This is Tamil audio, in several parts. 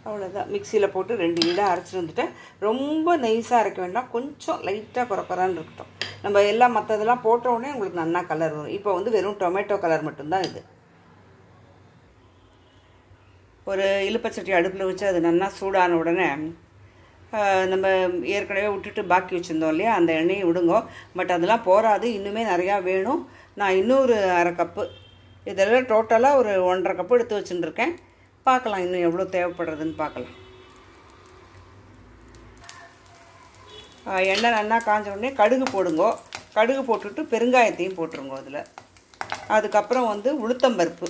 அவ்வளோதான். மிக்சியில் போட்டு 2 ஈடாக அரைச்சிட்டு வந்துட்டேன். ரொம்ப நைஸாக அரைக்க வேண்டாம், கொஞ்சம் லைட்டாக குறக்குறான்னு இருக்கட்டும். நம்ம எல்லாம் மற்றதெல்லாம் போட்ட உடனே உங்களுக்கு நல்லா கலர் வரும். இப்போ வந்து வெறும் டொமேட்டோ கலர் மட்டும்தான் இது. ஒரு இலுப்பச்சட்டி அடுப்பில் வச்சு அது நல்லா சூடான உடனே நம்ம ஏற்கனவே விட்டுட்டு பாக்கி வச்சுருந்தோம் இல்லையா, அந்த எண்ணெயை விடுங்க. பட் அதெல்லாம் போராது, இன்னுமே நிறையா வேணும். நான் இன்னொரு அரை கப்பு, இதெல்லாம் டோட்டலாக ஒரு 1.5 கப்பு எடுத்து வச்சுட்டுருக்கேன். பார்க்கலாம் இன்னும் எவ்வளோ தேவைப்படுறதுன்னு பார்க்கலாம். எண்ணெய் நல்லா காஞ்ச உடனே கடுகு போடுங்க. கடுகு போட்டுட்டு பெருங்காயத்தையும் போட்டுருங்க அதில். அதுக்கப்புறம் வந்து உளுத்தம்பருப்பு,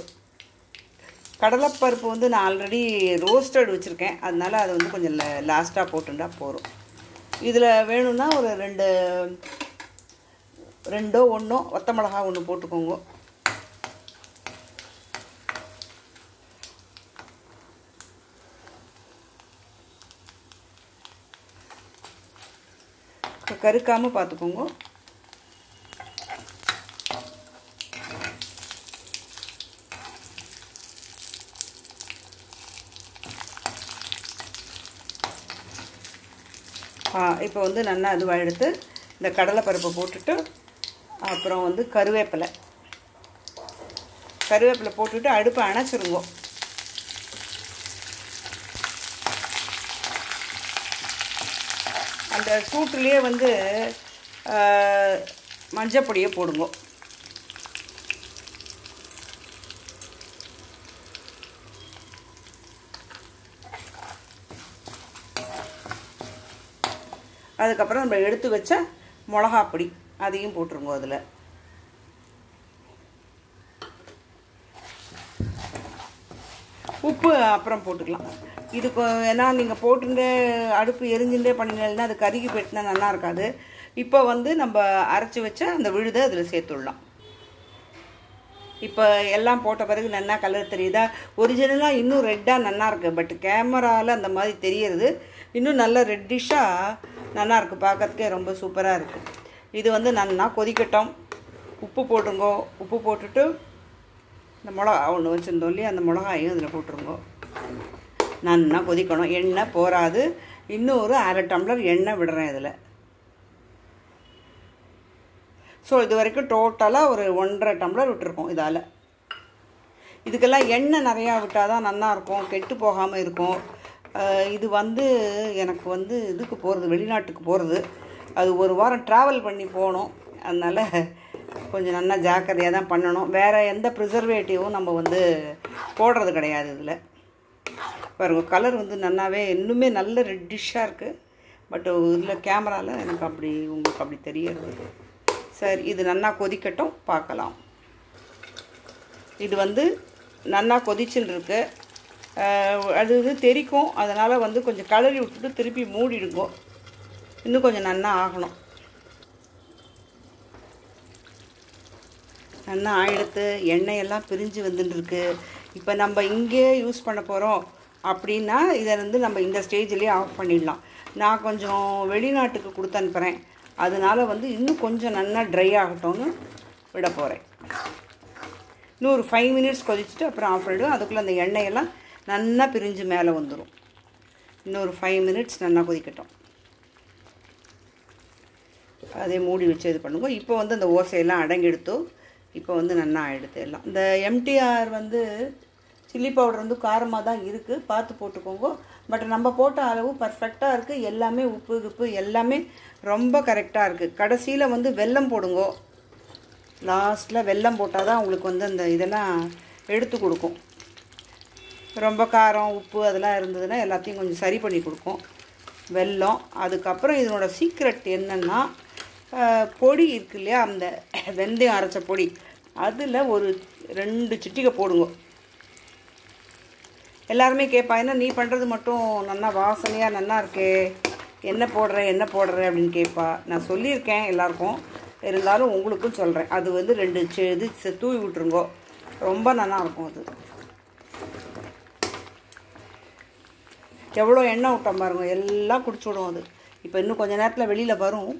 கடலைப்பருப்பு வந்து நான் ஆல்ரெடி ரோஸ்டட் வச்சுருக்கேன், அதனால் அதை வந்து கொஞ்சம் லாஸ்ட்டாக போட்டுட்டா போதும். இதில் வேணும்னா ஒரு 2 1 ஒத்த மிளகா 1 போட்டுக்கோங்க. கருக்காமல் பார்த்துக்கோங்க. இப்போ வந்து நல்லா அதுவாக எடுத்து இந்த கடலைப்பருப்பை போட்டுட்டு அப்புறம் வந்து கருவேப்பிலை போட்டுட்டு அடுப்பை அணைச்சிருங்க. அந்த சூட்டுலேயே வந்து மஞ்சள் பொடியை போடுங்க. அதுக்கப்புறம் நம்ம எடுத்து வச்ச மிளகாப்பொடி அதையும் போட்டுருங்க அதில். உப்பு அப்புறம் போட்டுக்கலாம். இதுக்கு ஏன்னா நீங்கள் போட்டுட்டு அடுப்பு எரிஞ்சுட்டே பண்ணிங்கன்னா அது கருகி போயிட்டுனா நல்லா இருக்காது. இப்போ வந்து நம்ம அரைச்சி வச்ச அந்த விழுதை அதில் சேர்த்துடலாம். இப்போ எல்லாம் போட்ட பிறகு நல்லா கலர் தெரியுதா? ஒரிஜினலாக இன்னும் ரெட்டாக நல்லா இருக்குது, பட் கேமராவில் அந்த மாதிரி தெரியுது. இன்னும் நல்ல ரெட்டிஷாக நல்லா இருக்குது, பார்க்கறதுக்கே ரொம்ப சூப்பராக இருக்குது. இது வந்து நல்லா கொதிக்கட்டும். உப்பு போட்டுருங்கோ. உப்பு போட்டுட்டு இந்த மிளகா ஒன்று வச்சுருந்தோம் இல்லையா, அந்த மிளகாயும் அதில் போட்டுருங்கோ. நல்லா கொதிக்கணும். எண்ணெய் போராது, இன்னும் ஒரு 1/2 டம்ளர் எண்ணெய் விடுறேன் இதில். ஸோ இது வரைக்கும் டோட்டலாக ஒரு 1.5 டம்ளர் விட்டுருக்கோம். இதால் இதுக்கெல்லாம் எண்ணெய் நிறையா விட்டால் தான் நல்லாயிருக்கும், கெட்டு போகாமல் இருக்கும். இது வந்து எனக்கு வந்து இதுக்கு போகிறது, வெளிநாட்டுக்கு போகிறது, அது 1 வாரம் ட்ராவல் பண்ணி போகணும். அதனால் கொஞ்சம் நல்லா ஜாக்கிரதையாக தான் பண்ணணும். வேறு எந்த ப்ரிசர்வேட்டிவும் நம்ம வந்து போடுறது கிடையாது இதில். பாருங்கள், கலர் வந்து நல்லாவே இன்னுமே நல்ல ரெட்டிஷாக இருக்குது. பட் இதில் கேமராவில் எனக்கு உங்களுக்கு அப்படி தெரியறது. சரி, இது நல்லா கொதிக்கட்டும், பார்க்கலாம். இது வந்து நல்லா கொதிச்சுன்னு இருக்கு. அது இது தெரிக்கும், அதனால் வந்து கொஞ்சம் கலரி விட்டுட்டு திருப்பி மூடிடுங்க. இன்னும் கொஞ்சம் நல்லா ஆகணும். நல்லா ஆயிடுத்து, எண்ணெயெல்லாம் பிரிஞ்சு வந்துட்டுருக்கு. இப்போ நம்ம இங்கே யூஸ் பண்ண போகிறோம் அப்படின்னா இதை வந்து நம்ம இந்த ஸ்டேஜ்லேயே ஆஃப் பண்ணிடலாம். நான் கொஞ்சம் வெளிநாட்டுக்கு கொடுத்து அனுப்புகிறேன், அதனால் வந்து இன்னும் கொஞ்சம் நல்லா ட்ரை ஆகட்டும்னு விட போகிறேன். இன்னும் ஒரு 5 மினிட்ஸ் கொதிச்சுட்டு அப்புறம் ஆஃப் பண்ணிவிடுவேன். அதுக்குள்ளே அந்த எண்ணெயெல்லாம் நல்லா பிரிஞ்சு மேலே வந்துடும். இன்னும் ஒரு 5 மினிட்ஸ் நல்லா கொதிக்கட்டும். அதே மூடி வச்சு இது பண்ணுங்க. இப்போ வந்து அந்த ஓசையெல்லாம் அடங்கிடுத்தோ. இப்போ வந்து நல்லா ஆகிடுது எல்லாம். இந்த எம்டிஆர் வந்து சில்லி பவுடர் வந்து காரமாக தான் இருக்குது, பார்த்து போட்டுக்கோங்க. பட் நம்ம போட்ட அளவு பர்ஃபெக்டாக இருக்குது. எல்லாமே உப்பு கிப்பு எல்லாமே ரொம்ப கரெக்டாக இருக்குது. கடைசியில் வந்து வெல்லம் போடுங்க. லாஸ்ட்டில் வெல்லம் போட்டால் தான் உங்களுக்கு வந்து அந்த இதெல்லாம் எடுத்து கொடுக்கும். ரொம்ப காரம் உப்பு அதெல்லாம் இருந்ததுன்னா எல்லாத்தையும் கொஞ்சம் சரி பண்ணி கொடுக்கும் வெல்லம். அதுக்கப்புறம் இதனோட சீக்ரெட் என்னென்னா, பொடி இருக்கு இல்லையா, அந்த வெந்தயம் அரைச்ச பொடி, அதில் ஒரு 2 சிட்டிகை போடுங்க. எல்லாருமே கேட்பா, என்ன நீ பண்ணுறது மட்டும் நல்லா வாசனையாக நல்லா இருக்கே, என்ன போடுற அப்படின்னு கேட்பா. நான் சொல்லியிருக்கேன் எல்லாருக்கும், இருந்தாலும் உங்களுக்கும் சொல்கிறேன். அது வந்து 2 இது தூவி விட்டுருங்கோ, ரொம்ப நல்லாயிருக்கும். அது எவ்வளோ எண்ணெய் விட்டோம் பாருங்க, எல்லாம் குடிச்சு விடும் அது. இப்போ இன்னும் கொஞ்சம் நேரத்தில் வெளியில் வரும்.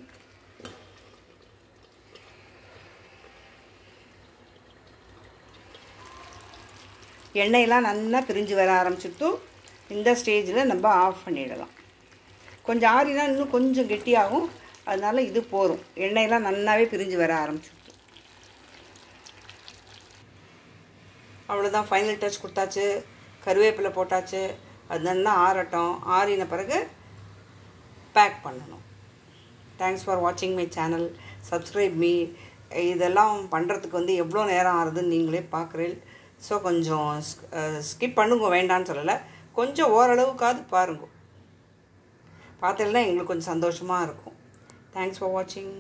எண்ணெயெல்லாம் நல்லா பிரிஞ்சு வர ஆரம்பிச்சுட்டு இந்த ஸ்டேஜில் நம்ம ஆஃப் பண்ணிடலாம். கொஞ்சம் ஆறினா இன்னும் கொஞ்சம் கெட்டியாகும். அதனால் இது போதும். எண்ணெயெல்லாம் நல்லாவே பிரிஞ்சு வர ஆரம்பிச்சிடுது. அவ்வளோதான், ஃபைனல் டச் கொடுத்தாச்சு. கருவேப்பிலை போட்டாச்சு. அது நல்லா ஆறட்டும். ஆறின பிறகு பேக் பண்ணணும். தேங்க்ஸ் ஃபார் வாட்சிங் மை சேனல். Subscribe me. இதெல்லாம் பண்ணுறதுக்கு வந்து எவ்வளோ நேரம் ஆகுதுன்னு நீங்களே பார்க்குறீங்க. ஸோ கொஞ்சம் ஸ்கிப் பண்ணுங்க, வேண்டான்னு சொல்லலை. கொஞ்சம் ஓரளவுக்காவது பாருங்க. பார்த்தீங்கன்னா எங்களுக்கு கொஞ்சம் சந்தோஷமாக இருக்கும். தேங்க்ஸ் ஃபார் வாட்சிங்.